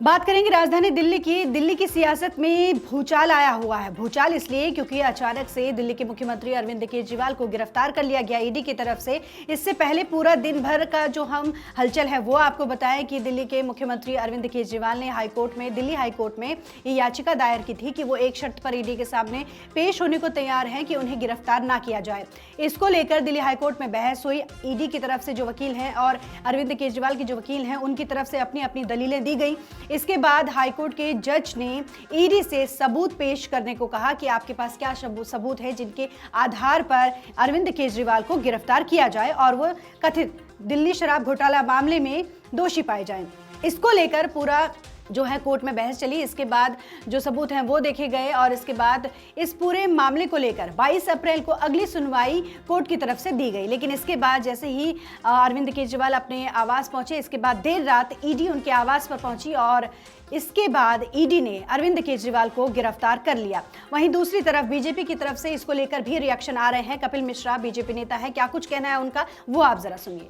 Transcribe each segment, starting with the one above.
बात करेंगे राजधानी दिल्ली की। दिल्ली की सियासत में भूचाल आया हुआ है। भूचाल इसलिए क्योंकि अचानक से दिल्ली के मुख्यमंत्री अरविंद केजरीवाल को गिरफ्तार कर लिया गया ईडी की तरफ से। इससे पहले पूरा दिन भर का जो हम हलचल है वो आपको बताएं कि दिल्ली के मुख्यमंत्री अरविंद केजरीवाल ने दिल्ली हाईकोर्ट में ये याचिका दायर की थी कि वो एक शर्त पर ईडी के सामने पेश होने को तैयार हैं कि उन्हें गिरफ्तार ना किया जाए। इसको लेकर दिल्ली हाईकोर्ट में बहस हुई। ईडी की तरफ से जो वकील हैं और अरविंद केजरीवाल के जो वकील हैं उनकी तरफ से अपनी अपनी दलीलें दी गई। इसके बाद हाईकोर्ट के जज ने ईडी से सबूत पेश करने को कहा कि आपके पास क्या सबूत है जिनके आधार पर अरविंद केजरीवाल को गिरफ्तार किया जाए और वो कथित दिल्ली शराब घोटाला मामले में दोषी पाए जाएं। इसको लेकर पूरा जो है कोर्ट में बहस चली। इसके बाद जो सबूत हैं वो देखे गए और इसके बाद इस पूरे मामले को लेकर 22 अप्रैल को अगली सुनवाई कोर्ट की तरफ से दी गई। लेकिन इसके बाद जैसे ही अरविंद केजरीवाल अपने आवास पहुंचे, इसके बाद देर रात ईडी उनके आवास पर पहुंची और इसके बाद ईडी ने अरविंद केजरीवाल को गिरफ्तार कर लिया। वहीं दूसरी तरफ बीजेपी की तरफ से इसको लेकर भी रिएक्शन आ रहे हैं। कपिल मिश्रा बीजेपी नेता है, क्या कुछ कहना है उनका वो आप जरा सुनिए।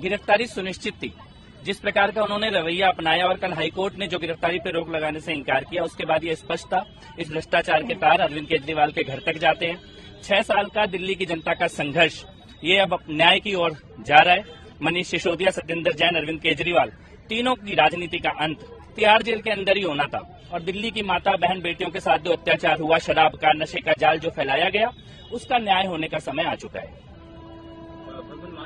गिरफ्तारी सुनिश्चित थी, जिस प्रकार का उन्होंने रवैया अपनाया और कल हाईकोर्ट ने जो गिरफ्तारी पर रोक लगाने से इनकार किया, उसके बाद ये स्पष्ट था इस भ्रष्टाचार के तार अरविंद केजरीवाल के घर तक जाते हैं। 6 साल का दिल्ली की जनता का संघर्ष ये अब न्याय की ओर जा रहा है। मनीष सिसोदिया, सत्येंद्र जैन, अरविंद केजरीवाल, तीनों की राजनीति का अंत तिहाड़ जेल के अंदर ही होना था। और दिल्ली की माता बहन बेटियों के साथ जो अत्याचार हुआ, शराब का नशे का जाल जो फैलाया गया, उसका न्याय होने का समय आ चुका है।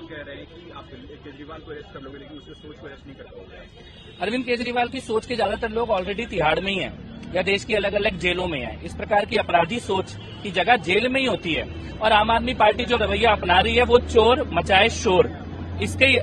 कह रहे हैं कि आप केजरीवाल को अरेस्ट कर लोगे लेकिन उसकी सोच को अरेस्ट नहीं कर पाओगे। अरविंद केजरीवाल की सोच के ज्यादातर लोग ऑलरेडी तिहाड़ में ही हैं या देश की अलग अलग जेलों में हैं। इस प्रकार की अपराधी सोच की जगह जेल में ही होती है। और आम आदमी पार्टी जो रवैया अपना रही है वो चोर मचाए शोर, इसके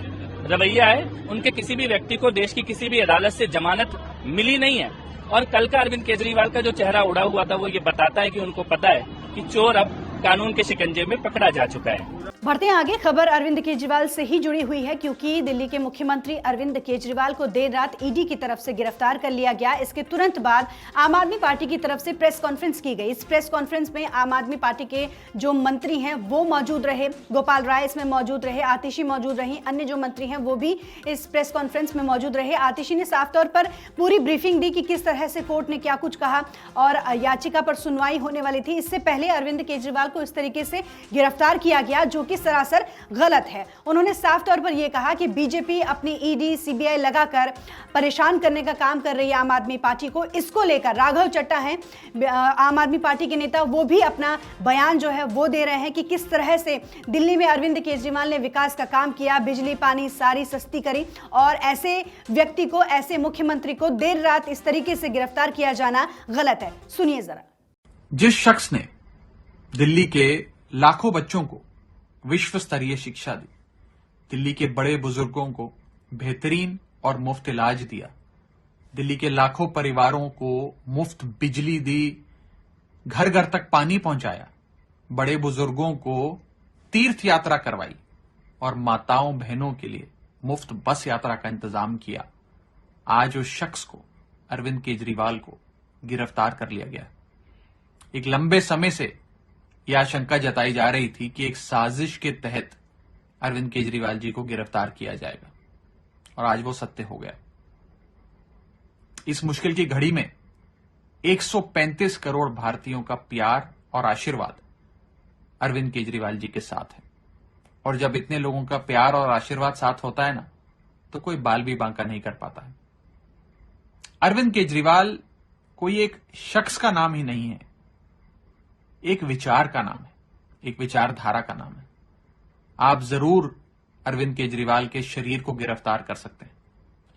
रवैया है। उनके किसी भी व्यक्ति को देश की किसी भी अदालत से जमानत मिली नहीं है। और कल का अरविंद केजरीवाल का जो चेहरा उड़ा हुआ था वो ये बताता है कि उनको पता है कि चोर अब कानून के शिकंजे में पकड़ा जा चुका है। बढ़ते हैं आगे। खबर अरविंद केजरीवाल से ही जुड़ी हुई है क्योंकि दिल्ली के मुख्यमंत्री अरविंद केजरीवाल को देर रात ईडी की तरफ से गिरफ्तार कर लिया गया। इसके तुरंत बाद आम आदमी पार्टी की तरफ से प्रेस कॉन्फ्रेंस की गई। इस प्रेस कॉन्फ्रेंस में आम आदमी पार्टी के जो मंत्री हैं वो मौजूद रहे। गोपाल राय इसमें मौजूद रहे, आतिशी मौजूद रही, अन्य जो मंत्री हैं वो भी इस प्रेस कॉन्फ्रेंस में मौजूद रहे। आतिशी ने साफ तौर पर पूरी ब्रीफिंग दी कि किस तरह से कोर्ट ने क्या कुछ कहा और याचिका पर सुनवाई होने वाली थी। इससे पहले अरविंद केजरीवाल को इस तरीके से गिरफ्तार किया गया जो कि सरासर गलत है। उन्होंने साफ तौर पर यह कहा कि बीजेपी अपनी ईडी सीबीआई लगाकर परेशान करने का काम कर रही है आम आदमी पार्टी को। इसको लेकर राघव चड्ढा हैं आम आदमी पार्टी के नेता, वो भी अपना बयान जो है वो दे रहे हैं कि किस तरह से दिल्ली में अरविंद केजरीवाल ने विकास का काम किया, बिजली पानी सारी सस्ती करी और ऐसे व्यक्ति को, ऐसे मुख्यमंत्री को देर रात इस तरीके से गिरफ्तार किया जाना गलत है। सुनिए जरा। जिस शख्स ने दिल्ली के लाखों बच्चों को विश्व स्तरीय शिक्षा दी, दिल्ली के बड़े बुजुर्गों को बेहतरीन और मुफ्त इलाज दिया, दिल्ली के लाखों परिवारों को मुफ्त बिजली दी, घर घर तक पानी पहुंचाया, बड़े बुजुर्गों को तीर्थ यात्रा करवाई और माताओं बहनों के लिए मुफ्त बस यात्रा का इंतजाम किया, आज उस शख्स को, अरविंद केजरीवाल को गिरफ्तार कर लिया गया। एक लंबे समय से यह आशंका जताई जा रही थी कि एक साजिश के तहत अरविंद केजरीवाल जी को गिरफ्तार किया जाएगा और आज वो सत्य हो गया। इस मुश्किल की घड़ी में 135 करोड़ भारतीयों का प्यार और आशीर्वाद अरविंद केजरीवाल जी के साथ है। और जब इतने लोगों का प्यार और आशीर्वाद साथ होता है ना, तो कोई बाल भी बांका नहीं कर पाता है। अरविंद केजरीवाल कोई एक शख्स का नाम ही नहीं है, एक विचार का नाम है, एक विचारधारा का नाम है। आप जरूर अरविंद केजरीवाल के शरीर को गिरफ्तार कर सकते हैं,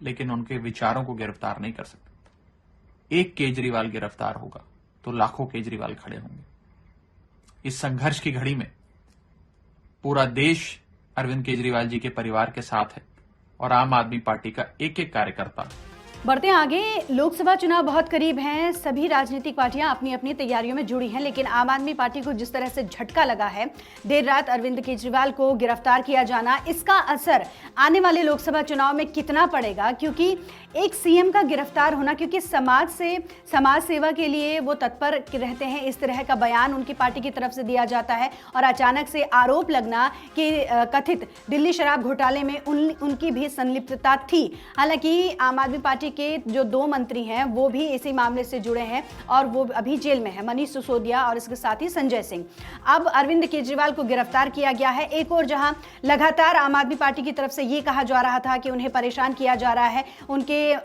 लेकिन उनके विचारों को गिरफ्तार नहीं कर सकते। एक केजरीवाल गिरफ्तार होगा तो लाखों केजरीवाल खड़े होंगे। इस संघर्ष की घड़ी में पूरा देश अरविंद केजरीवाल जी के परिवार के साथ है और आम आदमी पार्टी का एक एक कार्यकर्ता। बढ़ते हैं आगे। लोकसभा चुनाव बहुत करीब हैं, सभी राजनीतिक पार्टियां अपनी अपनी तैयारियों में जुड़ी हैं, लेकिन आम आदमी पार्टी को जिस तरह से झटका लगा है देर रात अरविंद केजरीवाल को गिरफ्तार किया जाना, इसका असर आने वाले लोकसभा चुनाव में कितना पड़ेगा? क्योंकि एक सीएम का गिरफ्तार होना, क्योंकि समाज सेवा के लिए वो तत्पर रहते हैं, इस तरह का बयान उनकी पार्टी की तरफ से दिया जाता है और अचानक से आरोप लगना कि कथित दिल्ली शराब घोटाले में उनकी भी संलिप्तता थी। हालांकि आम आदमी पार्टी के जो 2 मंत्री हैं वो भी इसी मामले से जुड़े हैं और वो अभी जेल में है, मनीष सिसोदिया और इसके साथ ही संजय सिंह। अब अरविंद केजरीवाल को गिरफ्तार किया गया है। एक और जहां लगातार आम आदमी पार्टी की तरफ से ये कहा जा रहा था कि उन्हें परेशान किया जा रहा है, उनके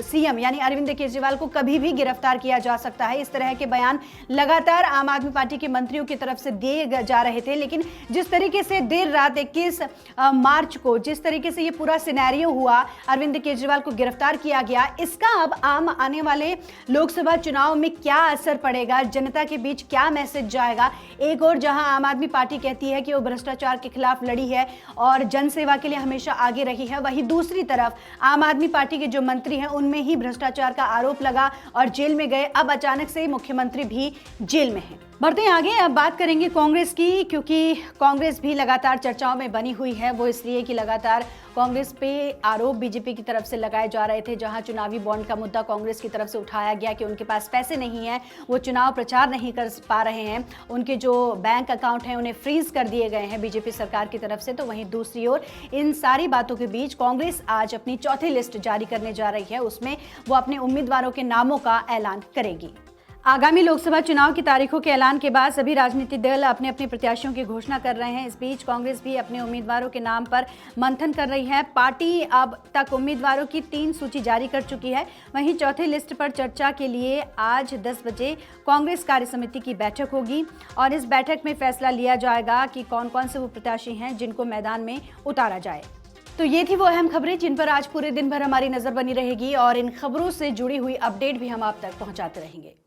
सीएम यानी अरविंद केजरीवाल को कभी भी गिरफ्तार किया जा सकता है, इस तरह के बयान लगातार आम आदमी पार्टी के मंत्रियों की तरफ से दिए जा रहे थे। लेकिन जिस तरीके से देर रात 21 मार्च को जिस तरीके से ये पूरा सिनेरियो हुआ, अरविंद केजरीवाल को गिरफ्तार किया गया, इसका अब आम आने वाले लोकसभा चुनाव में क्या असर पड़ेगा, जनता के बीच क्या मैसेज जाएगा। एक और जहां आम आदमी पार्टी कहती है कि वो भ्रष्टाचार के खिलाफ लड़ी है और जनसेवा के लिए हमेशा आगे रही है, वहीं दूसरी तरफ आम आदमी पार्टी के जो मंत्री हैं उनमें ही भ्रष्टाचार का आरोप लगा और जेल में गए। अब अचानक से मुख्यमंत्री भी जेल में हैं। बढ़ते हैं आगे, अब बात करेंगे कांग्रेस की, क्योंकि कांग्रेस भी लगातार चर्चाओं में बनी हुई है। वो इसलिए कि लगातार कांग्रेस पे आरोप बीजेपी की तरफ से लगाए जा रहे थे, जहां चुनावी बॉन्ड का मुद्दा कांग्रेस की तरफ से उठाया गया कि उनके पास पैसे नहीं हैं, वो चुनाव प्रचार नहीं कर पा रहे हैं, उनके जो बैंक अकाउंट हैं उन्हें फ्रीज कर दिए गए हैं बीजेपी सरकार की तरफ से। तो वहीं दूसरी ओर इन सारी बातों के बीच कांग्रेस आज अपनी चौथी लिस्ट जारी करने जा रही है, उसमें वो अपने उम्मीदवारों के नामों का ऐलान करेगी। आगामी लोकसभा चुनाव की तारीखों के ऐलान के बाद सभी राजनीतिक दल अपने अपने प्रत्याशियों की घोषणा कर रहे हैं। इस बीच कांग्रेस भी अपने उम्मीदवारों के नाम पर मंथन कर रही है। पार्टी अब तक उम्मीदवारों की 3 सूची जारी कर चुकी है। वहीं चौथी लिस्ट पर चर्चा के लिए आज 10 बजे कांग्रेस कार्य समिति की बैठक होगी और इस बैठक में फैसला लिया जाएगा कि कौन कौन से वो प्रत्याशी हैं जिनको मैदान में उतारा जाए। तो ये थी वो अहम खबरें जिन पर आज पूरे दिन भर हमारी नजर बनी रहेगी और इन खबरों से जुड़ी हुई अपडेट भी हम आप तक पहुंचाते रहेंगे।